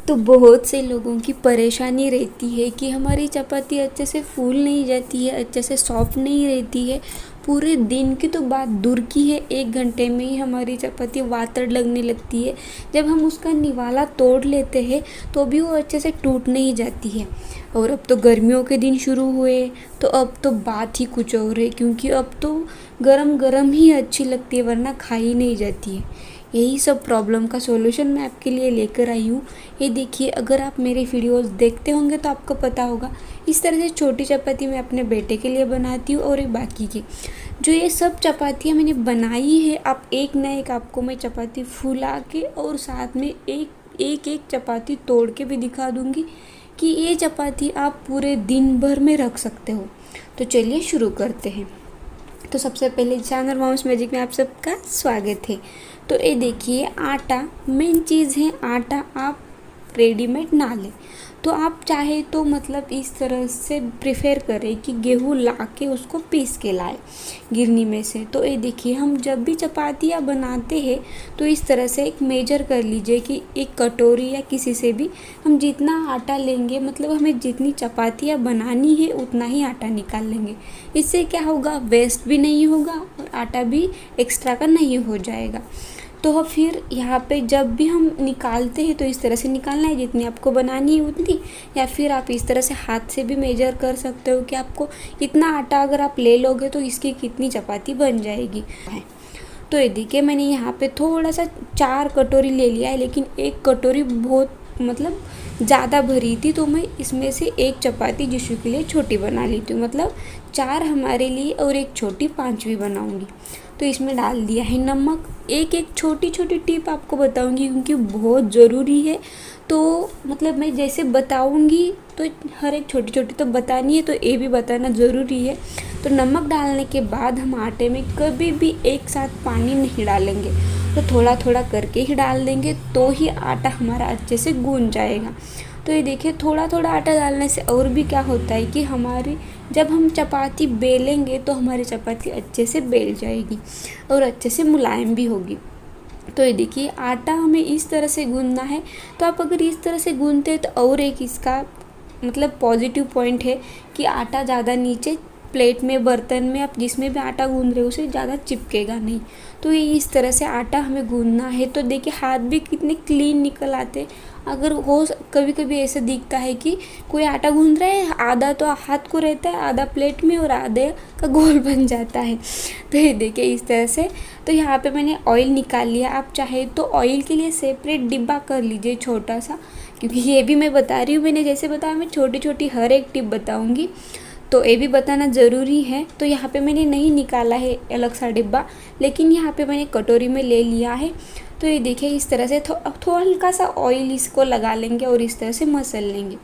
तो बहुत से लोगों की परेशानी रहती है कि हमारी चपाती अच्छे से फूल नहीं जाती है, अच्छे से सॉफ्ट नहीं रहती है। पूरे दिन की तो बात दूर की है, 1 घंटे में ही हमारी चपाती वातड़ लगने लगती है। जब हम उसका निवाला तोड़ लेते हैं तो भी वो अच्छे से टूट नहीं जाती है। और अब तो गर्मियों के दिन शुरू हुए तो अब तो बात ही कुछ और है, क्योंकि अब तो गरम गरम ही अच्छी लगती है, वरना खाई नहीं जाती है। यही सब प्रॉब्लम का सॉल्यूशन मैं आपके लिए लेकर आई हूँ। ये देखिए, अगर आप मेरे वीडियोस देखते होंगे तो आपको पता होगा, इस तरह से छोटी चपाती मैं अपने बेटे के लिए बनाती हूँ और एक बाकी की। जो ये सब चपातियाँ मैंने बनाई है, आप एक ना एक आपको मैं चपाती फूला के और साथ में एक चपाती तोड़ के भी दिखा दूँगी कि ये चपाती आप पूरे दिन भर में रख सकते हो। तो चलिए शुरू करते हैं। तो सबसे पहले चैनल मॉम्स मैजिक में आप सबका स्वागत है। तो ये देखिए, आटा मेन चीज़ है। आटा आप रेडीमेड ना लें, तो आप चाहे तो मतलब इस तरह से प्रेफर करें कि गेहूँ ला के उसको पीस के लाए गिरनी में से। तो ये देखिए, हम जब भी चपातियाँ बनाते हैं तो इस तरह से एक मेजर कर लीजिए कि एक कटोरी या किसी से भी हम जितना आटा लेंगे, मतलब हमें जितनी चपातियाँ बनानी है उतना ही आटा निकाल लेंगे। इससे क्या होगा, वेस्ट भी नहीं होगा और आटा भी एक्स्ट्रा का नहीं हो जाएगा। तो फिर यहाँ पे जब भी हम निकालते हैं तो इस तरह से निकालना है, जितनी आपको बनानी है उतनी, या फिर आप इस तरह से हाथ से भी मेजर कर सकते हो कि आपको इतना आटा अगर आप ले लोगे तो इसकी कितनी चपाती बन जाएगी। तो ये देखिए, मैंने यहाँ पे थोड़ा सा 4 कटोरी ले लिया है, लेकिन एक कटोरी बहुत मतलब ज़्यादा भरी थी, तो मैं इसमें से एक चपाती जिशु के लिए छोटी बना लेती हूँ। मतलब 4 हमारे लिए और एक छोटी 5वीं बनाऊँगी। तो इसमें डाल दिया है नमक। एक छोटी छोटी टिप आपको बताऊंगी क्योंकि बहुत ज़रूरी है। तो मतलब मैं जैसे बताऊंगी तो हर एक छोटी छोटी तो बतानी है, तो ये भी बताना ज़रूरी है। तो नमक डालने के बाद हम आटे में कभी भी एक साथ पानी नहीं डालेंगे, तो थोड़ा थोड़ा करके ही डाल देंगे, तो ही आटा हमारा अच्छे से गूंज जाएगा। तो ये देखिए, थोड़ा थोड़ा आटा डालने से और भी क्या होता है कि हमारी जब हम चपाती बेलेंगे तो हमारी चपाती अच्छे से बेल जाएगी और अच्छे से मुलायम भी होगी। तो ये देखिए, आटा हमें इस तरह से गूंदना है। तो आप अगर इस तरह से गूंदते हैं तो और एक इसका मतलब पॉजिटिव पॉइंट है कि आटा ज़्यादा नीचे प्लेट में, बर्तन में, आप जिसमें भी आटा गूंद रहे हो उसे ज़्यादा चिपकेगा नहीं। तो ये इस तरह से आटा हमें गूंदना है। तो देखिए, हाथ भी कितने क्लीन निकल आते। अगर हो कभी कभी ऐसा दिखता है कि कोई आटा गूंद रहा है, आधा तो हाथ को रहता है, आधा प्लेट में और आधे का गोल बन जाता है। तो ये देखिए इस तरह से। तो यहाँ पे मैंने ऑयल निकाल लिया। आप चाहे तो ऑयल के लिए सेपरेट डिब्बा कर लीजिए छोटा सा, क्योंकि ये भी मैं बता रही हूँ, मैंने जैसे बताया मैं छोटी छोटी हर एक टिप बताऊँगी, तो ये भी बताना ज़रूरी है। तो यहाँ पे मैंने नहीं निकाला है अलग सा डिब्बा, लेकिन यहाँ पे मैंने कटोरी में ले लिया है। तो ये देखिए, इस तरह से थोड़ा हल्का सा ऑयल इसको लगा लेंगे और इस तरह से मसल लेंगे।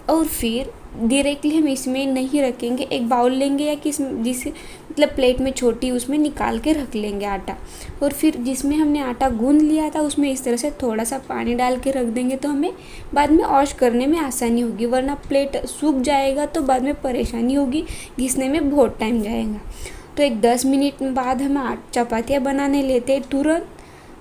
और फिर डायरेक्टली हम इसमें नहीं रखेंगे, एक बाउल लेंगे या जिस मतलब प्लेट में छोटी, उसमें निकाल के रख लेंगे आटा। और फिर जिसमें हमने आटा गूंद लिया था उसमें इस तरह से थोड़ा सा पानी डाल के रख देंगे, तो हमें बाद में वॉश करने में आसानी होगी, वरना प्लेट सूख जाएगा तो बाद में परेशानी होगी, घिसने में बहुत टाइम जाएगा। तो एक 10 मिनट बाद हम चपातियाँ बनाने लेते हैं। तुरंत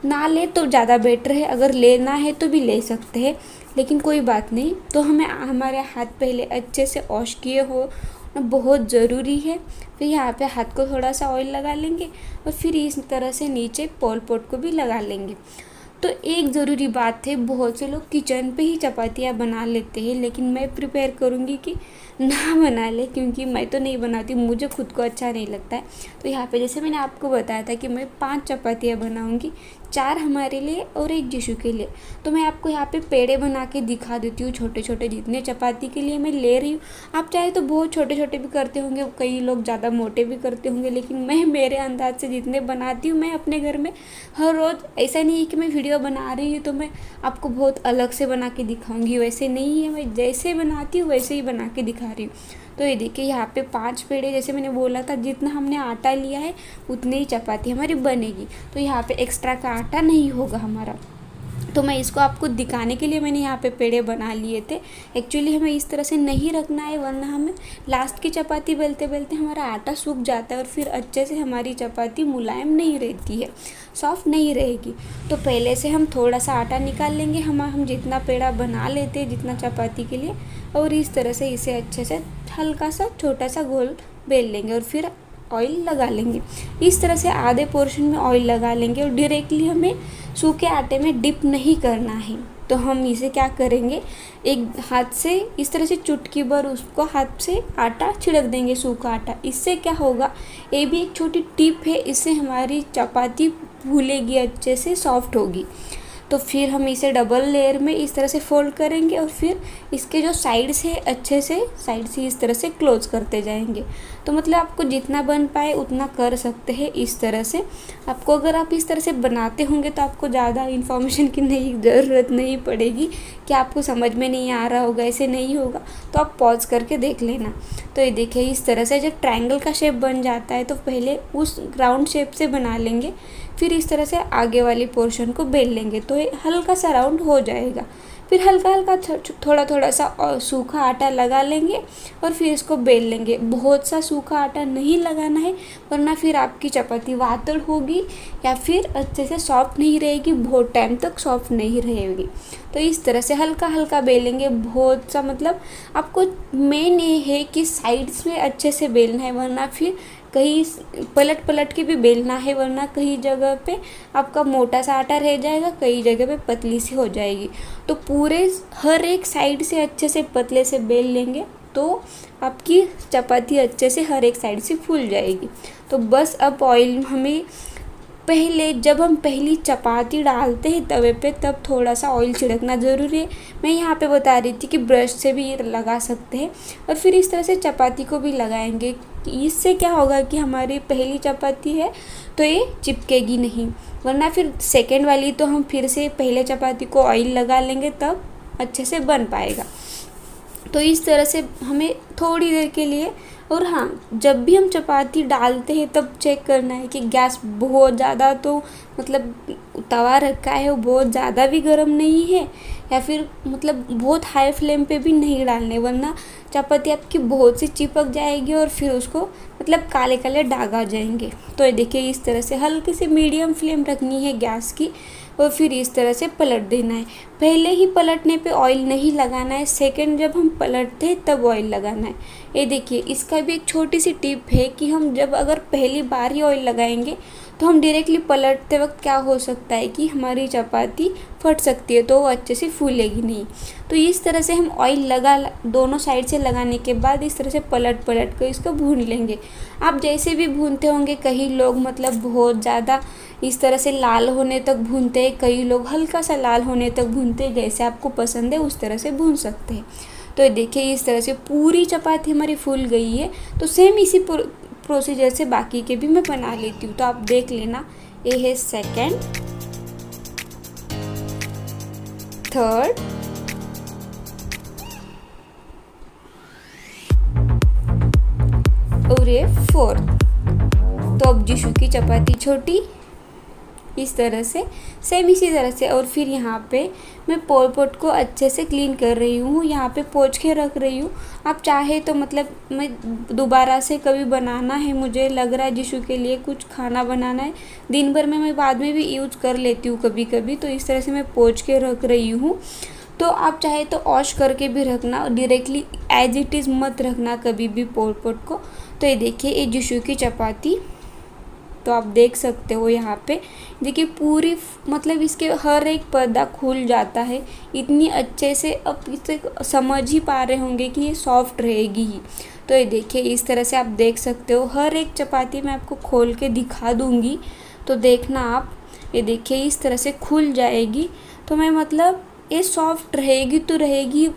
ना ले तो ज़्यादा बेटर है, अगर लेना है तो भी ले सकते हैं, लेकिन कोई बात नहीं। तो हमें हमारे हाथ पहले अच्छे से वॉश किए हो बहुत ज़रूरी है। फिर यहाँ पे हाथ को थोड़ा सा ऑयल लगा लेंगे और फिर इस तरह से नीचे पोल पोट को भी लगा लेंगे। तो एक ज़रूरी बात है, बहुत से लोग किचन पे ही चपातियाँ बना लेते हैं, लेकिन मैं प्रिपेयर करूँगी कि ना बना ले, क्योंकि मैं तो नहीं बनाती, मुझे खुद को अच्छा नहीं लगता है। तो यहाँ पे जैसे मैंने आपको बताया था कि मैं 5 चपातियाँ बनाऊँगी, 4 हमारे लिए और एक जिशु के लिए। तो मैं आपको यहाँ पे पेड़े बना के दिखा देती हूँ, छोटे छोटे जितने चपाती के लिए मैं ले रही हूँ। आप चाहे तो बहुत छोटे छोटे भी करते होंगे, कई लोग ज़्यादा मोटे भी करते होंगे, लेकिन मैं मेरे अंदाज से जितने बनाती हूँ मैं अपने घर में हर रोज़, ऐसा नहीं है कि मैं वीडियो बना रही हूँ तो मैं आपको बहुत अलग से बना के दिखाऊंगी, वैसे नहीं है। मैं जैसे बनाती हूँ वैसे ही बना के दिखा रही हूँ। तो ये देखिए, यहाँ पे 5 पेड़े, जैसे मैंने बोला था जितना हमने आटा लिया है उतनी ही चपाती हमारी बनेगी। तो यहाँ पे एक्स्ट्रा का आटा नहीं होगा हमारा। तो मैं इसको आपको दिखाने के लिए मैंने यहाँ पे पेड़े बना लिए थे। एक्चुअली हमें इस तरह से नहीं रखना है, वरना हमें लास्ट की चपाती बेलते बेलते हमारा आटा सूख जाता है और फिर अच्छे से हमारी चपाती मुलायम नहीं रहती है, सॉफ्ट नहीं रहेगी। तो पहले से हम थोड़ा सा आटा निकाल लेंगे, हम जितना पेड़ा बना लेते हैं जितना चपाती के लिए, और इस तरह से इसे अच्छे से हल्का सा छोटा सा गोल बेल लेंगे और फिर ऑयल लगा लेंगे। इस तरह से आधे पोर्शन में ऑयल लगा लेंगे और डायरेक्टली हमें सूखे आटे में डिप नहीं करना है। तो हम इसे क्या करेंगे, एक हाथ से इस तरह से चुटकी भर उसको हाथ से आटा छिड़क देंगे, सूखा आटा। इससे क्या होगा, ये भी एक छोटी टिप है, इससे हमारी चपाती फूलेगी, अच्छे से सॉफ्ट होगी। तो फिर हम इसे डबल लेयर में इस तरह से फोल्ड करेंगे और फिर इसके जो साइड्स है अच्छे से साइड से इस तरह से क्लोज करते जाएंगे। तो मतलब आपको जितना बन पाए उतना कर सकते हैं इस तरह से। आपको अगर आप इस तरह से बनाते होंगे तो आपको ज़्यादा इन्फॉर्मेशन की ज़रूरत नहीं पड़ेगी कि आपको समझ में नहीं आ रहा होगा, ऐसे नहीं होगा तो आप पॉज करके देख लेना। तो ये देखिए इस तरह से जब ट्रायंगल का शेप बन जाता है तो पहले उस राउंड शेप से बना लेंगे, फिर इस तरह से आगे वाली पोर्शन को बेल लेंगे तो ये हल्का सा राउंड हो जाएगा। फिर हल्का हल्का थोड़ा थोड़ा सा सूखा आटा लगा लेंगे और फिर इसको बेल लेंगे। बहुत सा सूखा आटा नहीं लगाना है, वरना फिर आपकी चपाती वातड़ होगी या फिर अच्छे से सॉफ्ट नहीं रहेगी, बहुत टाइम तक सॉफ्ट नहीं रहेगी। तो इस तरह से हल्का हल्का बेलेंगे, बहुत सा मतलब आपको मेन ये है कि साइड्स में अच्छे से बेलना है, वरना फिर कहीं पलट पलट के भी बेलना है, वरना कहीं जगह पे आपका मोटा सा आटा रह जाएगा, कई जगह पे पतली सी हो जाएगी। तो पूरे हर एक साइड से अच्छे से पतले से बेल लेंगे तो आपकी चपाती अच्छे से हर एक साइड से फूल जाएगी। तो बस अब ऑयल हमें पहले जब हम पहली चपाती डालते हैं तवे पे तब थोड़ा सा ऑयल छिड़कना ज़रूरी है। मैं यहाँ पे बता रही थी कि ब्रश से भी ये लगा सकते हैं और फिर इस तरह से चपाती को भी लगाएंगे। इससे क्या होगा कि हमारी पहली चपाती है तो ये चिपकेगी नहीं, वरना फिर सेकेंड वाली तो हम फिर से पहले चपाती को ऑयल लगा लेंगे तब अच्छे से बन पाएगा। तो इस तरह से हमें थोड़ी देर के लिए, और हाँ, जब भी हम चपाती डालते हैं तब चेक करना है कि गैस बहुत ज़्यादा तो मतलब तवा रखा है वो बहुत ज़्यादा भी गर्म नहीं है या फिर मतलब बहुत हाई फ्लेम पे भी नहीं डालने, वरना चपाती आपकी बहुत सी चिपक जाएगी और फिर उसको मतलब काले काले दाग आ जाएंगे। तो ये देखिए इस तरह से हल्की सी मीडियम फ्लेम रखनी है गैस की और फिर इस तरह से पलट देना है। पहले ही पलटने पे ऑयल नहीं लगाना है, सेकंड जब हम पलटते हैं तब ऑयल लगाना है। ये देखिए इसका भी एक छोटी सी टिप है कि हम जब अगर पहली बार ही ऑयल लगाएंगे तो हम डायरेक्टली पलटते वक्त क्या हो सकता है कि हमारी चपाती फट सकती है, तो वो अच्छे से फूलेगी नहीं। तो इस तरह से हम ऑयल दोनों साइड से लगाने के बाद इस तरह से पलट पलट कर इसको भून लेंगे। आप जैसे भी भूनते होंगे, कई लोग मतलब बहुत ज़्यादा इस तरह से लाल होने तक भूनते हैं, कई लोग हल्का सा लाल होने तक भूनते हैं, जैसे आपको पसंद है उस तरह से भून सकते हैं। तो ये देखिए इस तरह से पूरी चपाती हमारी फूल गई है। तो सेम इसी प्रोसीजर से बाकी के भी मैं बना लेती हूँ। तो आप देख लेना, ये है सेकेंड, थर्ड, और ये फोर्थ। तो अब जिशु की चपाती छोटी इस तरह से, सेम इसी तरह से। और फिर यहाँ पे मैं पोल पोट को अच्छे से क्लीन कर रही हूँ, यहाँ पे पोंछ के रख रही हूँ। आप चाहे तो मतलब मैं दोबारा से कभी बनाना है, मुझे लग रहा है जिशु के लिए कुछ खाना बनाना है दिन भर में, मैं बाद में भी यूज़ कर लेती हूँ कभी कभी। तो इस तरह से मैं पोंछ के रख रही हूँ। तो आप चाहे तो वॉश करके भी रखना, डायरेक्टली एज इट इज़ मत रखना कभी भी पोल पोट को। तो ये देखिए ये जिशु की चपाती, तो आप देख सकते हो यहाँ पे देखिए पूरी मतलब इसके हर एक पर्दा खुल जाता है इतनी अच्छे से। अब इसे समझ ही पा रहे होंगे कि ये सॉफ्ट रहेगी ही। तो ये देखिए इस तरह से आप देख सकते हो, हर एक चपाती मैं आपको खोल के दिखा दूँगी तो देखना आप। ये देखिए इस तरह से खुल जाएगी, तो मैं मतलब ये सॉफ्ट रहेगी तो रहेगी,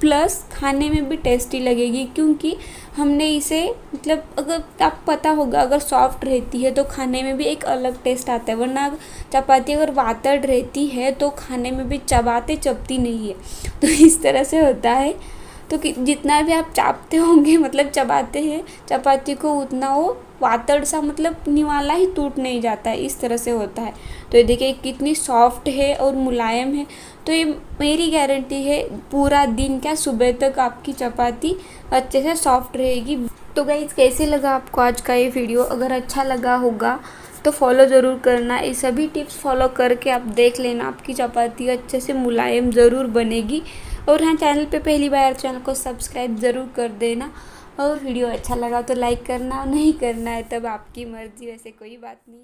प्लस खाने में भी टेस्टी लगेगी, क्योंकि हमने इसे मतलब अगर आप पता होगा अगर सॉफ्ट रहती है तो खाने में भी एक अलग टेस्ट आता है, वरना चपाती अगर वातड़ रहती है तो खाने में भी चबती नहीं है। तो इस तरह से होता है। तो जितना भी आप चापते होंगे मतलब चबाते हैं चपाती को, उतना वो वातड़ सा, मतलब निवाला ही टूट नहीं जाता है, इस तरह से होता है। तो ये देखिए कितनी सॉफ्ट है और मुलायम है। तो ये मेरी गारंटी है, पूरा दिन क्या सुबह तक आपकी चपाती अच्छे से सॉफ्ट रहेगी। तो गाइस कैसे लगा आपको आज का ये वीडियो? अगर अच्छा लगा होगा तो फॉलो ज़रूर करना। ये सभी टिप्स फॉलो करके आप देख लेना, आपकी चपाती अच्छे से मुलायम ज़रूर बनेगी। और हाँ, चैनल पे पहली बार, चैनल को सब्सक्राइब ज़रूर कर देना। और वीडियो अच्छा लगा तो लाइक करना, नहीं करना है तब आपकी मर्ज़ी, वैसे कोई बात नहीं।